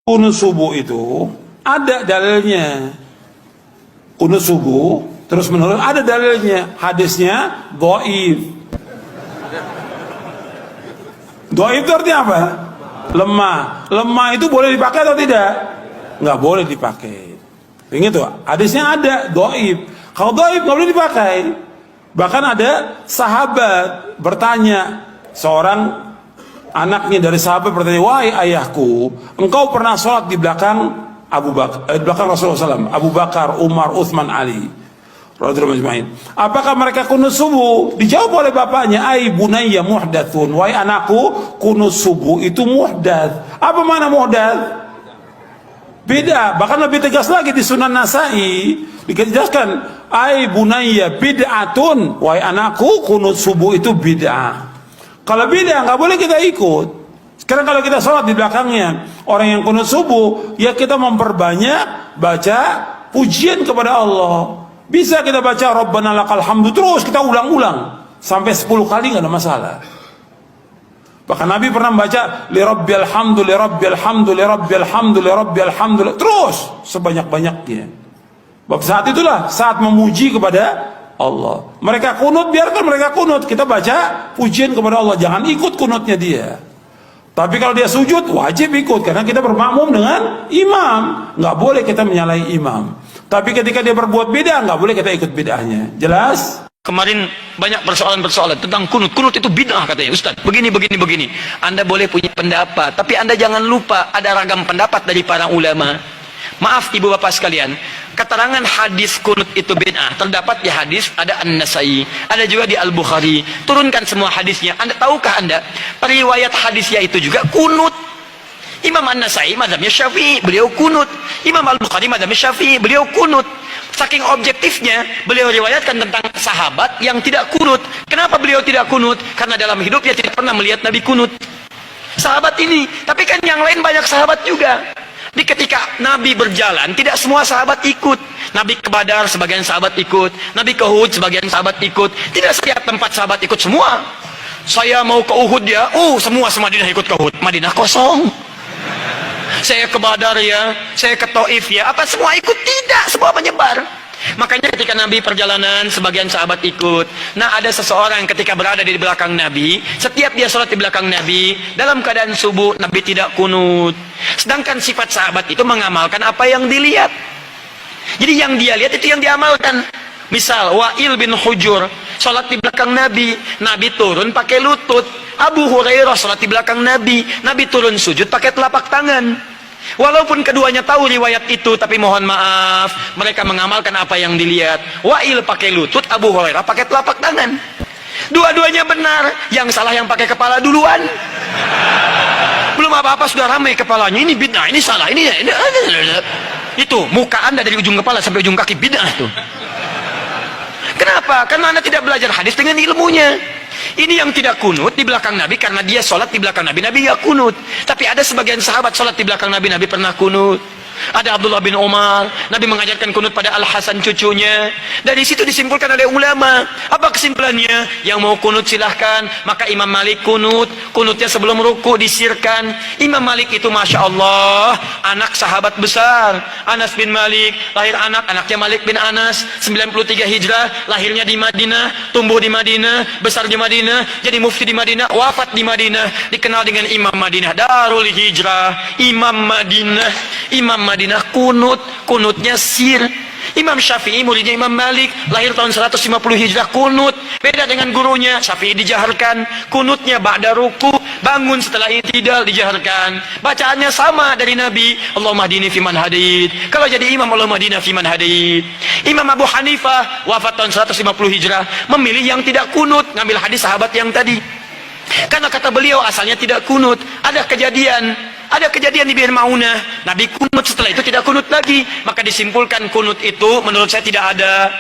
Kunut subuh itu ada dalilnya. Kunut subuh terus menerus ada dalilnya. Hadisnya dhaif. Dhaif itu artinya apa? Lemah. Lemah itu boleh dipakai atau tidak? Nggak boleh dipakai. Ingat tuh, hadisnya ada dhaif. Kalau dhaif nggak boleh dipakai. Bahkan ada sahabat bertanya, seorang anaknya dari sahabat bertanya, wahai ayahku, engkau pernah sholat di belakang Abu Bakar, di belakang Rasulullah SAW, Abu Bakar, Umar, Uthman, Ali, radhiyallahu anhum. Apakah mereka kunut subuh? Dijawab oleh bapaknya, ai bunayya muhdatsun, wahai anakku, kunut subuh itu muhdats. Apa makna muhdats? Beda. Bahkan lebih tegas lagi di Sunan Nasai dijelaskan, ai bunayya bid'atun, wahai anakku, kunut subuh itu bid'ah. Kalau bid'ah nggak boleh kita ikut. Sekarang kalau kita sholat di belakangnya orang yang kunut subuh, ya kita memperbanyak baca pujian kepada Allah. Bisa kita baca Rabbana lakal hamdu terus kita ulang-ulang sampai 10 kali nggak ada masalah. Bahkan Nabi pernah membaca li rabbil hamdu li rabbil hamdu li rabbil hamdu li rabbil hamdu terus sebanyak-banyaknya. Bab saat itulah saat memuji kepada Allah. Mereka kunut, biarkan mereka kunut. Kita baca pujian kepada Allah, jangan ikut kunutnya dia. Tapi kalau dia sujud wajib ikut karena kita bermakmum dengan imam. Nggak boleh kita menyalahi imam. Tapi ketika dia berbuat beda, nggak boleh kita ikut bid'ahnya. Jelas? Kemarin banyak persoalan-persoalan tentang kunut. Kunut itu bid'ah katanya, Ustaz. Begini. Anda boleh punya pendapat, tapi Anda jangan lupa ada ragam pendapat dari para ulama. Maaf ibu bapak sekalian, keterangan hadis kunut itu bid'ah terdapat di hadis ada An-Nasai, ada juga di Al-Bukhari. Turunkan semua hadisnya. Anda tahukah Anda, periwayat hadisnya itu juga kunut. Imam An-Nasai mazhabnya Syafi'i, beliau kunut. Imam Al-Bukhari mazhabnya Syafi'i, beliau kunut. Saking objektifnya, beliau riwayatkan tentang sahabat yang tidak kunut. Kenapa beliau tidak kunut? Karena dalam hidupnya tidak pernah melihat Nabi kunut. Sahabat ini, tapi kan yang lain banyak sahabat juga. Di ketika Nabi berjalan, tidak semua sahabat ikut. Nabi ke Badar, sebagian sahabat ikut. Nabi ke Uhud, sebagian sahabat ikut. Tidak setiap tempat sahabat ikut semua. Saya mau ke Uhud ya, semua Madinah ikut ke Uhud. Madinah kosong. Saya ke Badar ya, saya ke Taif ya, apa semua ikut? Tidak, semua menyebar. Makanya ketika Nabi perjalanan, sebagian sahabat ikut. Nah, ada seseorang ketika berada di belakang Nabi, setiap dia sholat di belakang Nabi, dalam keadaan subuh, Nabi tidak kunut. Sedangkan sifat sahabat itu mengamalkan apa yang dilihat. Jadi yang dia lihat itu yang diamalkan. Misal, Wa'il bin Hujur sholat di belakang Nabi, Nabi turun pakai lutut. Abu Hurairah sholat di belakang Nabi, Nabi turun sujud pakai telapak tangan. Walaupun keduanya tahu riwayat itu, tapi mohon maaf, mereka mengamalkan apa yang dilihat. Wa'il pakai lutut, Abu Hurairah pakai telapak tangan. Dua-duanya benar, yang salah yang pakai kepala duluan. Belum apa-apa sudah ramai kepalanya, ini bid'ah, ini salah, ini. Itu, muka Anda dari ujung kepala sampai ujung kaki bid'ah tuh. Kenapa? Karena Anda tidak belajar hadis dengan ilmunya. Ini yang tidak kunut di belakang Nabi karena dia sholat di belakang Nabi, Nabi gak kunut. Tapi ada sebagian sahabat sholat di belakang Nabi, Nabi pernah kunut. Ada Abdullah bin Umar, Nabi mengajarkan kunut pada Al-Hasan cucunya. Dari situ disimpulkan oleh ulama. Apa kesimpulannya? Yang mau kunut silahkan. Maka Imam Malik kunut, kunutnya sebelum ruku disirkan. Imam Malik itu Masya Allah, anak sahabat besar. Anas bin Malik, lahir anaknya Malik bin Anas, 93 Hijrah, lahirnya di Madinah, tumbuh di Madinah, besar di Madinah, jadi mufti di Madinah, wafat di Madinah, dikenal dengan Imam Madinah, Darul Hijrah, Imam Madinah kunutnya sir. Imam Syafi'i muridnya Imam Malik, lahir tahun 150 Hijrah, kunut. Beda dengan gurunya, Syafi'i dijaharkan, kunutnya ba'da ruku, bangun setelah i'tidal dijaharkan. Bacaannya sama dari Nabi, Allahumma hdini fiman hadid. Kalau jadi imam, Allahumma hdina fiman hadid. Imam Abu Hanifah wafat tahun 150 Hijrah, memilih yang tidak kunut, ngambil hadis sahabat yang tadi. Karena kata beliau asalnya tidak kunut. Ada kejadian di Bir Maunah, Nabi kunut, setelah itu tidak kunut lagi. Maka disimpulkan kunut itu menurut saya tidak ada.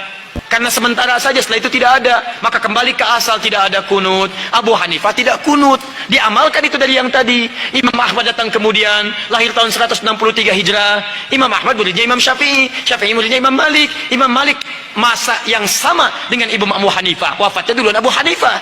Karena sementara saja, setelah itu tidak ada. Maka kembali ke asal, tidak ada kunut. Abu Hanifah tidak kunut, diamalkan itu dari yang tadi. Imam Ahmad datang kemudian, lahir tahun 163 Hijrah. Imam Ahmad muridnya Imam Syafi'i, Syafi'i muridnya Imam Malik. Imam Malik masa yang sama dengan Imam Abu Hanifah, wafatnya duluan Abu Hanifah.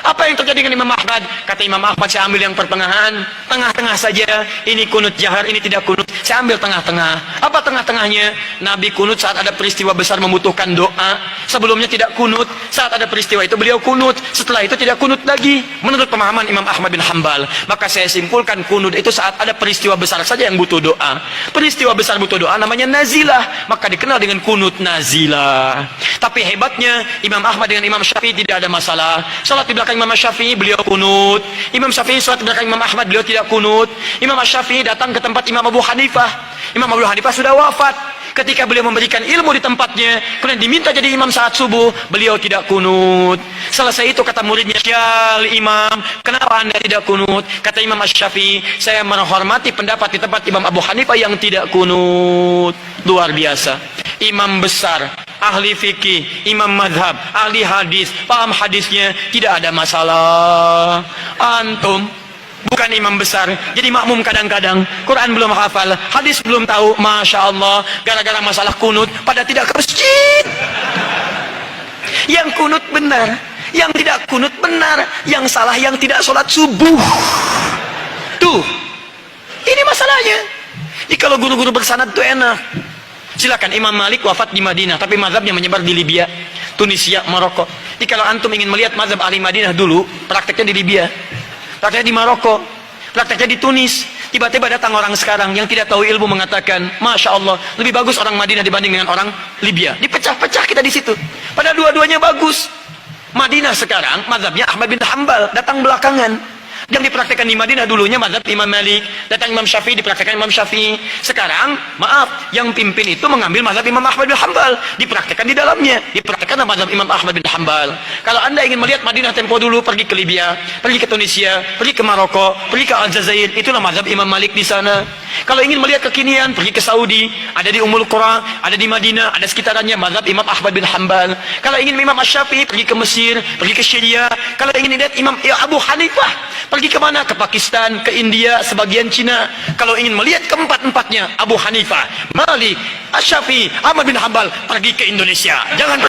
Apa yang terjadi dengan Imam Ahmad? Kata Imam Ahmad, saya ambil yang pertengahan, tengah-tengah saja. Ini kunut jahar, ini tidak kunut. Saya ambil tengah-tengah. Apa tengah-tengahnya? Nabi kunut saat ada peristiwa besar membutuhkan doa. Sebelumnya tidak kunut. Saat ada peristiwa itu beliau kunut. Setelah itu tidak kunut lagi. Menurut pemahaman Imam Ahmad bin Hanbal. Maka saya simpulkan kunut itu saat ada peristiwa besar saja yang butuh doa. Peristiwa besar butuh doa namanya nazilah. Maka dikenal dengan kunut nazilah. Tapi hebatnya Imam Ahmad dengan Imam Syafi'i tidak ada masalah. Salat di belakang Imam Syafi'i beliau kunut. Imam Syafi'i salat di belakang Imam Ahmad beliau tidak kunut. Imam Syafi'i datang ke tempat Imam Abu Hanifah. Imam Abu Hanifah sudah wafat. Ketika beliau memberikan ilmu di tempatnya, kemudian diminta jadi imam saat subuh, beliau tidak kunut. Selesai itu kata muridnya, "Ya Imam, kenapa Anda tidak kunut?" Kata Imam Syafi'i, "Saya menghormati pendapat di tempat Imam Abu Hanifah yang tidak kunut." Luar biasa. Imam besar, ahli fikih, imam madhab, ahli hadis, paham hadisnya, tidak ada masalah. Antum bukan imam besar, jadi makmum kadang-kadang, Quran belum hafal, hadis belum tahu, Masya Allah, gara-gara masalah kunut, pada tidak ke masjid. Yang kunut benar, yang tidak kunut benar, yang salah yang tidak sholat subuh. Tuh, ini masalahnya. Jadi kalau guru-guru bersanad itu enak. Silakan, Imam Malik wafat di Madinah, tapi mazhabnya menyebar di Libya, Tunisia, Maroko. Jadi kalau antum ingin melihat mazhab ahli Madinah dulu, prakteknya di Libya, prakteknya di Maroko, prakteknya di Tunis. Tiba-tiba datang orang sekarang yang tidak tahu ilmu mengatakan, Masya Allah, lebih bagus orang Madinah dibanding dengan orang Libya. Dipecah-pecah kita di situ. Padahal dua-duanya bagus. Madinah sekarang mazhabnya Ahmad bin Hanbal, datang belakangan. Yang dipraktekkan di Madinah dulunya mazhab Imam Malik, datang Imam Syafi'i, dipraktekkan Imam Syafi'i. Sekarang, maaf, yang pimpin itu mengambil mazhab Imam Ahmad bin Hanbal, dipraktekkan di dalamnya, dipraktekkan mazhab Imam Ahmad bin Hanbal. Kalau Anda ingin melihat Madinah tempo dulu, pergi ke Libya, pergi ke Tunisia, pergi ke Maroko, pergi ke Aljazair, itulah mazhab Imam Malik di sana. Kalau ingin melihat kekinian, pergi ke Saudi, ada di Ummul Qura, ada di Madinah, ada sekitarannya mazhab Imam Ahmad bin Hanbal. Kalau ingin Imam Syafi'i, pergi ke Mesir, pergi ke Syria. Kalau ingin lihat Imam Abu Hanifah, pergi ke mana? Ke Pakistan, ke India, sebagian Cina. Kalau ingin melihat keempat-empatnya, Abu Hanifah, Malik, Syafi'i, Ahmad bin Hanbal, pergi ke Indonesia. Jangan